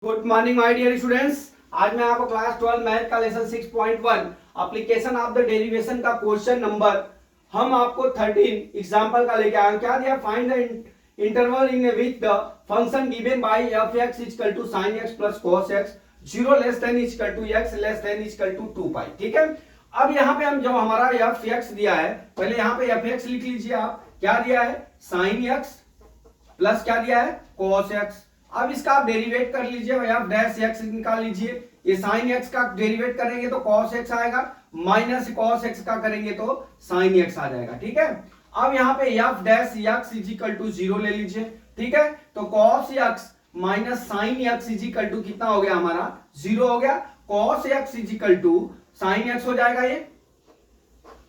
Good morning my dear students. आज मैं आपको क्लास 12 मैथ का lesson 6.1 application of the derivation का क्वेश्चन नंबर हम आपको 13 एग्जांपल का लेके आए। क्या दिया? Find the interval in which the function given by f(x) = sin x plus cos x 0 less than = x less than = 2 pi. ठीक है, अब यहाँ पे हम जब हमारा f(x) दिया है, पहले यहाँ पे f(x) लिख लीजिए। आप क्या दिया है? sin x प्लस क्या दिया है? cos x। अब इसका आप डेरिवेट कर लीजिए, f डैश x निकाल लीजिए। ये sin x का डेरिवेट करेंगे तो cos x आएगा, माइनस cos x का करेंगे तो sin x आ जाएगा। ठीक है, अब यहाँ पे f डैश x = 0 ले लीजिए। ठीक है, तो cos x minus sin x कितना हो गया? हमारा 0 हो गया। cos x sin x हो जाएगा ये।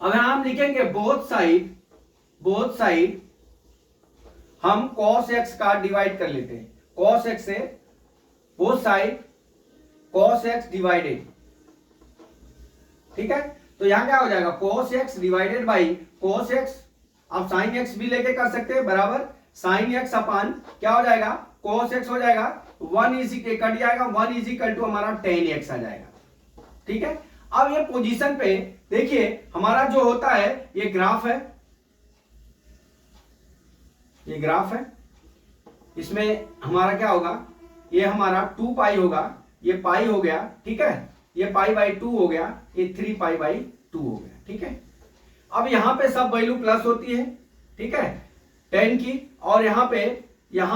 अब यहां हम लिखेंगे बोथ साइड हम cos x का डिवाइड कर लेते हैं। cos x से both side cos x divided. ठीक है, तो यहां क्या हो जाएगा? cos x divided by cos x। आप sin x भी लेके कर सकते हैं, बराबर sin x अपान क्या हो जाएगा? cos x हो जाएगा। 1 इजी के कट जाएगा, 1 इजी कल टू हमारा tan x आ जाएगा। ठीक है, अब ये पोजीशन पे देखिए हमारा जो होता है ये ग्राफ है, ये ग्राफ है। इसमें हमारा क्या होगा? ये हमारा 2 पाई होगा, ये पाई हो गया। ठीक है, ये पाई बाई 2 हो गया, ये 3 पाई बाई 2 हो गया। ठीक है, अब यहां पे सब वैल्यू प्लस होती है। ठीक है, 10 की, और यहां पे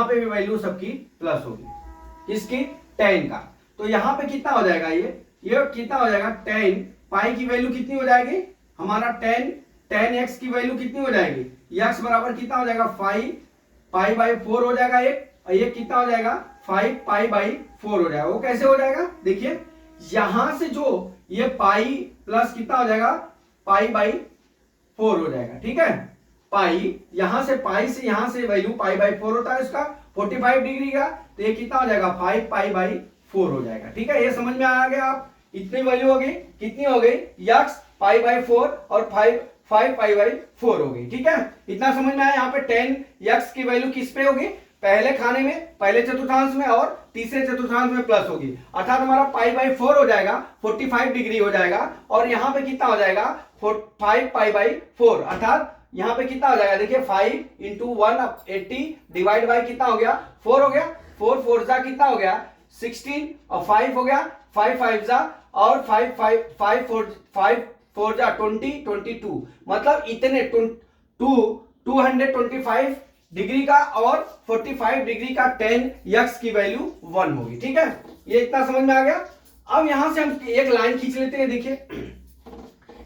भी वैल्यू सबकी प्लस होगी। किसकी? 10 का। तो यहां पे कितना हो जाएगा? ये कितना हो जाएगा? 10 पाई की वैल्यू कितनी हो जाएगी? हमारा 10 x की वैल्यू कितनी हो जाएगी? x बराबर कितना हो जाएगा? 5 पाई बाई 4 हो जाएगा। ये कितना हो जाएगा? 5 पाई बाई 4 हो जाएगा। वो कैसे हो जाएगा? देखिए यहां से जो ये पाई प्लस कितना हो जाएगा? पाई बाई 4 हो जाएगा। ठीक है, पाई यहां से यहां से वैल्यू पाई बाई 4 होता है इसका 45 डिग्री का, तो ये कितना हो जाएगा? 5 पाई बाई 4 हो जाएगा। ठीक है, ये समझ में आ गया? आप इतनी वैल्यू हो गई, कितनी हो गई? x पाई बाई 4 और 5 पाई बाई 4 हो गई। ठीक है, इतना समझ में आया? यहाँ पे 10x की वैल्यू किस पे होगी? पहले खाने में, पहले चतुर्थांश में और तीसरे चतुर्थांश में प्लस होगी, अर्थात हमारा पाई बाई 4 हो जाएगा, 45 डिग्री हो जाएगा। और यहाँ पे कितना हो जाएगा? 5 पाई बाई 4, अर्थात यहाँ पे कितना हो जाएगा? देखिए 5 इंटू 180 डिवाइड बाई कितना हो गया? 4 हो गया। 4 4 जा कितना हो गया? 16 और 5 हो गया, 5 5 जा और 5 4 जा 22, मतलब इतने 225 डिग्री का और 45 डिग्री का 10x की वैल्यू 1 होगी। ठीक है, ये इतना समझ में आ गया। अब यहां से हम एक लाइन खींच लेते हैं। देखिए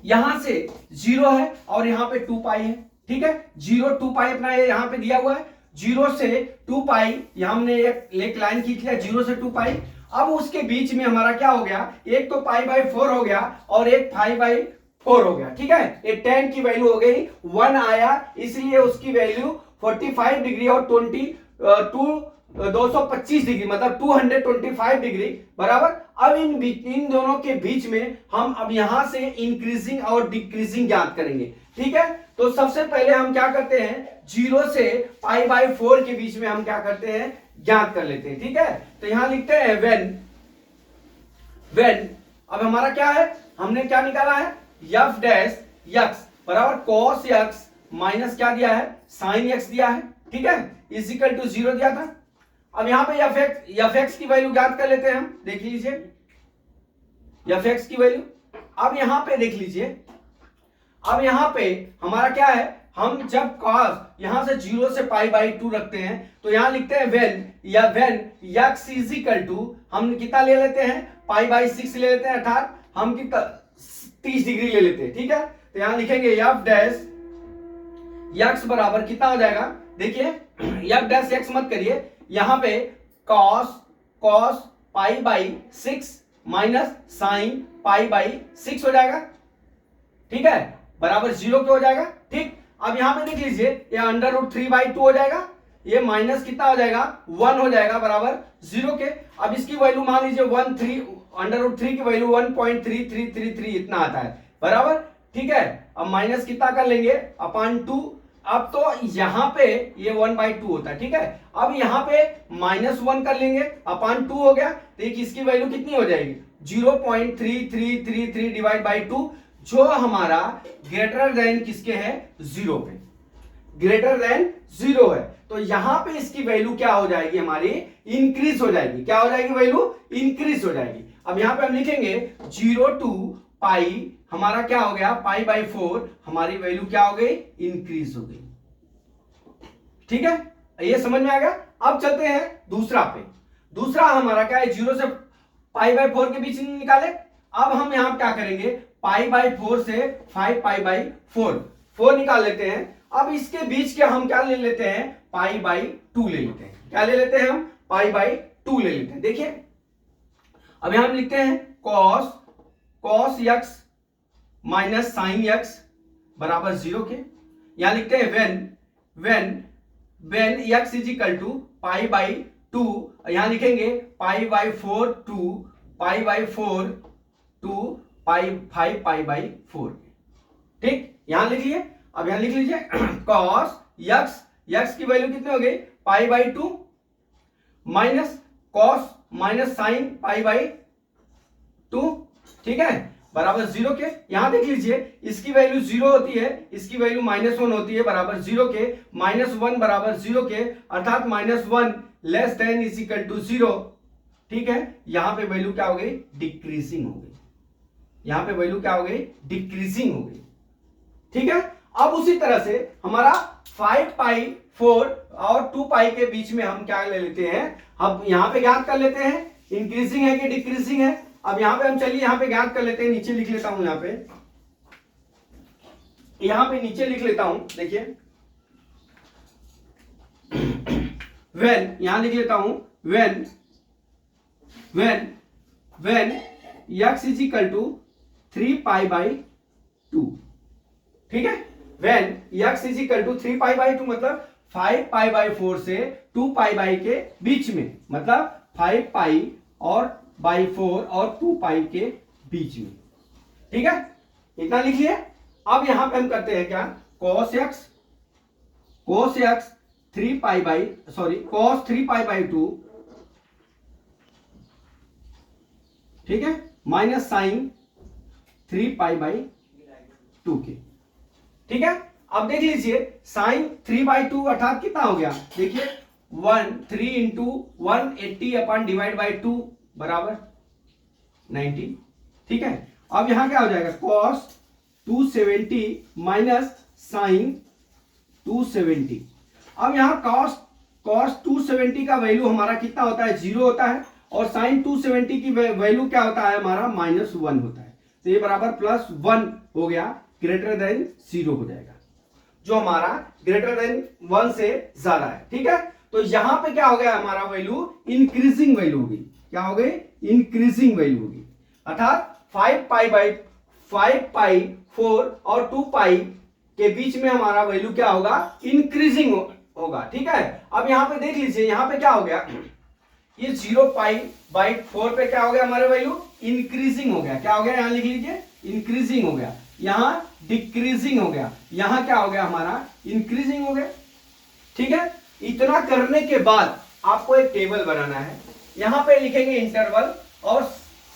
यहां से 0 है और यहां पे 2 पाई है। ठीक है, 0 2 पाई अपना यहां पे दिया हुआ है, 0 से 2 पाई यहां हमने एक लाइन खींच लिया, 0 से 2 पाई। अब उसके बीच में हमारा क्या हो गया? एक तो पाई बाई 4 हो गया और एक 5 बाई 4 हो गया। ठीक है, ये 10 की वैल्यू हो गई 1 आया, इसलिए उसकी वैल्यू 45 डिग्री और 225 डिग्री, मतलब 225 डिग्री बराबर। अब इन दोनों के बीच में हम अब यहां से इंक्रीजिंग और डिक्रीजिंग ज्ञात करेंगे। ठीक है, तो सबसे पहले हम क्या करते हैं? 0 से पाई बाई 4 के बीच में हम क्या करते हैं? ज्ञात कर लेते हैं। ठीक है, तो यहां लिखते हैं व्हेन अब हमारा क्या है? हमने क्या निकाला है? f डैश x बराबर cos x माइनस क्या दिया है? sin x दिया है। ठीक है, इज इक्वल टू 0 दिया था। अब यहां पे f(x) की वैल्यू ज्ञात कर लेते हैं हम। देख लीजिए f(x) की वैल्यू, अब यहां पे देख लीजिए, अब यहां पे हमारा क्या है? हम जब cos यहां से 0 से पाई बाई 2 रखते हैं तो यहां लिखते हैं when x is equal to, हम कितना ले लेते हैं? पाई बाई 6 ले लेते हैं, अर्थात हम कितना 30 डिग्री ले लेते हैं। ठीक है, तो यहां लिखेंगे f डैश x बराबर कितना हो जाएगा? देखिए f डैश x मत करिए, यहां पे cos pi by 6 minus sin pi by 6 हो जाएगा। ठीक है, बराबर 0 के हो जाएगा। ठीक, अब यहां पे देख लीजिए ये √3/2 हो जाएगा, ये माइनस कितना हो जाएगा? 1 हो जाएगा, बराबर 0 के। अब इसकी वैल्यू मान लीजिए √3 की वैल्यू 1.3333 इतना आता है, बराबर। ठीक है, अब माइनस कितना कर लेंगे? अपान 2, अब तो यहां पे ये 1/2 होता है, ठीक है। अब यहां पे -1 कर लेंगे, अपान 2 हो गया, तो इसकी वैल्यू कितनी हो जाएगी 0.3333 डिवाइड बाई 2, जो हमारा ग्रेटर देन किसके है 0 पे, ग्रेटर देन 0 है। तो यहां पे इसकी वैल्यू क्या हो जाएगी हमारी इंक्रीज हो जाएगी, क्या हो जाएगी वैल्यू इंक्रीज हो जाएगी। अब यहां पे हम लिखेंगे 0 to पाई, हमारा क्या हो गया पाई बाई 4, हमारी वैल्यू क्या हो गई इंक्रीज हो गई, ठीक है, ये समझ में आ गया। अब चलते हैं दूसरा पे। दूसरा हमारा क्या है 0 से पाई बाई 4 के बीच निकाले। अब हम यहां क्या करेंगे पाई बाई 4 से 5 पाई बाई 4 निकाल लेते हैं। अब इसके बीच के हम क्या ले लेते हैं पाई बाई 2 ले लेते हैं, क्या ले लेते हैं हम पाई बाई 2 ले लेते हैं। देखिए अब यहां हम लिखते हैं cos x minus sine x बराबर 0 के। यहां लिखते हैं when x is equal to pi by 2, यहां लिखेंगे pi by 4 to pi by 4 to pi 5 pi by 4, ठीक, यहां लिख लिए। अब यहां लिख लीजिए cos x की वैल्यू कितनी हो गई पाई by 2 minus cos minus sine pi by 2, ठीक है, बराबर 0 के। यहां देख लीजिए इसकी वैल्यू 0 होती है, इसकी वैल्यू -1 होती है, बराबर 0 के। -1 बराबर 0 के, अर्थात -1 less than is equal to 0, ठीक है। यहां पे वैल्यू क्या हो गई डिक्रीजिंग हो गई, यहां पे वैल्यू क्या हो गई डिक्रीजिंग हो गई, ठीक है। अब उसी तरह से हमारा 5 पाई 4 और 2 पाई के बीच में हम क्या ले लेते हैं, अब यहां पे ज्ञात कर लेते हैं इंक्रीजिंग है कि डिक्रीजिंग है। अब यहां पे हम चलिए यहां पे ज्ञात कर लेते हैं, नीचे लिख लेता हूं, यहां पे नीचे लिख लेता हूं, देखिए यहां लिख लेता हूं when x is equal to 3 pi by 2, ठीक है। when x is equal to 3 pi by 2 मतलब 5 पाई बाई 4 से 2 पाई बाई के बीच में, मतलब 5 पाई और बाई 4 और 2 पाई के बीच में, ठीक है, इतना लिख लिए। अब यहां पे हम करते हैं क्या cos x 3 pi by cos 3 pi by 2, ठीक है, माइनस साइन 3 पाई बाई 2 के, ठीक है। अब देख लीजिए साइन 3 बाई 2 अर्थात कितना हो गया, देखिए 3 इंटू 180 अपन डिवाइड बाई 2 बराबर 90, ठीक है। अब यहां क्या हो जाएगा cos 270 माइनस साइन 270। अब यहां cos 270 का वैल्यू हमारा कितना होता है 0 होता है, और साइन 270 की वैल्यू क्या होता है हमारा -1 होता है, तो ये बराबर +1 हो गया, ग्रेटर देन 0 हो जाएगा, जो हमारा ग्रेटर देन 1 से ज्यादा है, ठीक है। तो यहां पे क्या हो गया हमारा वैल्यू इंक्रीजिंग वैल्यू होगी, क्या हो गई इंक्रीजिंग वैल्यू होगी, अर्थात 5 पाई 4 और 2 पाई के बीच में हमारा वैल्यू क्या होगा इंक्रीजिंग होगा, ठीक है। अब यहां पे देख लीजिए यहां पे क्या हो गया, ये 0 पाई बाई 4 पे क्या हो गया हमारा वैल्यू इंक्रीजिंग हो गया, क्या हो गया यहां लिख लीजिए इंक्रीजिंग हो गया, यहां डिक्रीजिंग हो गया, यहां क्या हो गया हमारा इंक्रीजिंग हो गया, ठीक है। इतना करने के बाद आपको एक टेबल बनाना है, यहां पे लिखेंगे इंटरवल और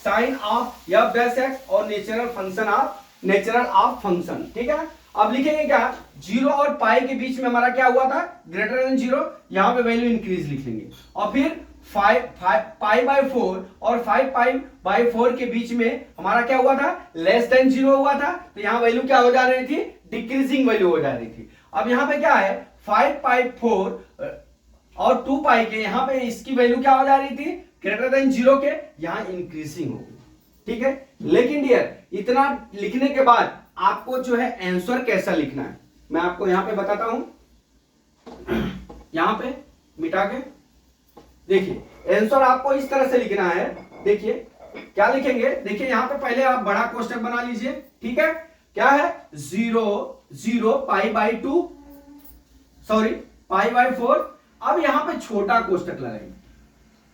sign of F dash X और नेचुरल ऑफ फंक्शन, ठीक है। अब लिखेंगे क्या 0 और पाई के बीच में हमारा क्या हुआ था ग्रेटर देन 0, यहां पे वैल्यू इंक्रीज लिख लेंगे, और फिर 5 पाई बाई 4 और 5 पाई बाई 4 के बीच में हमारा क्या हुआ था लेस देन 0 हुआ था, तो यहां वैल्यू क्या हो जा रही थी डिक्रीजिंग वैल्यू हो जा रही थी। अब यहां पे क्या है 5 पाई 4 और 2 पाई के, यहां पे इसकी वैल्यू क्या हो जा रही थी ग्रेटर देन 0 के, यहां इंक्रीजिंग हो गई, ठीक है। लेकिन डियर इतना लिखने के बाद आपको जो है आंसर कैसा लिखना है मैं आपको यहां पे बताता हूं, यहां पे मिटा के देखिए आंसर आपको इस तरह से लिखना है। देखिए क्या लिखेंगे, देखिए यहां पे पहले आप बड़ा कोष्टक बना लीजिए, ठीक है, क्या है 0 पाई बाई 2 पाई बाई 4। अब यहां पे छोटा कोष्टक लगाएंगे,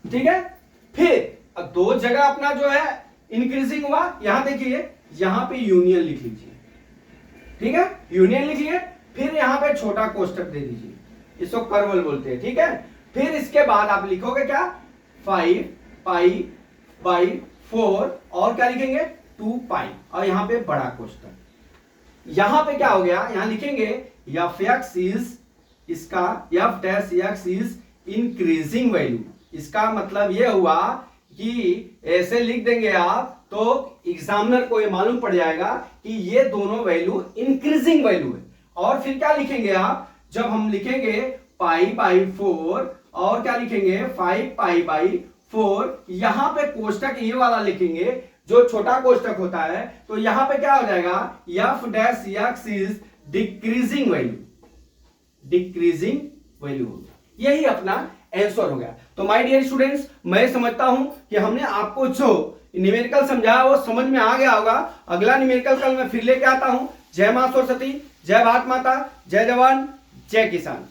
ठीक है। फिर अब दो जगह अपना जो है इंक्रीजिंग हुआ, यहां देखिए यहां पे यूनियन लिख लीजिए, ठीक है, यूनियन लिख लिए। फिर यहाँ पे छोटा कोष्टक दे दीजिए, इसको कर्वल बोलते हैं, ठीक है। फिर इसके बाद आप लिखोगे क्या, 5 पाई बाई 4 और क्या लिखेंगे 2 पाई, और यहाँ पे बड़ा कोष्टक। यहां पे क्या हो गया, यहां लिखेंगे एफ एक्स इज, इसका F dash x is increasing value. इसका मतलब ये हुआ कि ऐसे लिख देंगे आप तो एग्जामिनर को ये मालूम पड़ जाएगा कि ये दोनों वैल्यू इंक्रीजिंग वैल्यू है। और फिर क्या लिखेंगे आप, जब हम लिखेंगे पाई बाई 4 और क्या लिखेंगे 5 पाई बाई 4, यहां पे कोष्टक ये वाला लिखेंगे जो छोटा कोष्टक होता है, तो यहां पे क्या हो जाएगा, F dash x is decreasing value, decreasing value होगा। यही अपना आंसर हो गया। तो माय डियर स्टूडेंट्स, मैं समझता हूं कि हमने आपको जो न्यूमेरिकल समझाया वो समझ में आ गया होगा। अगला न्यूमेरिकल कल मैं फिर लेके आता हूं। जय मां सरस्वती, जय भारत माता, जय जवान, जय किसान।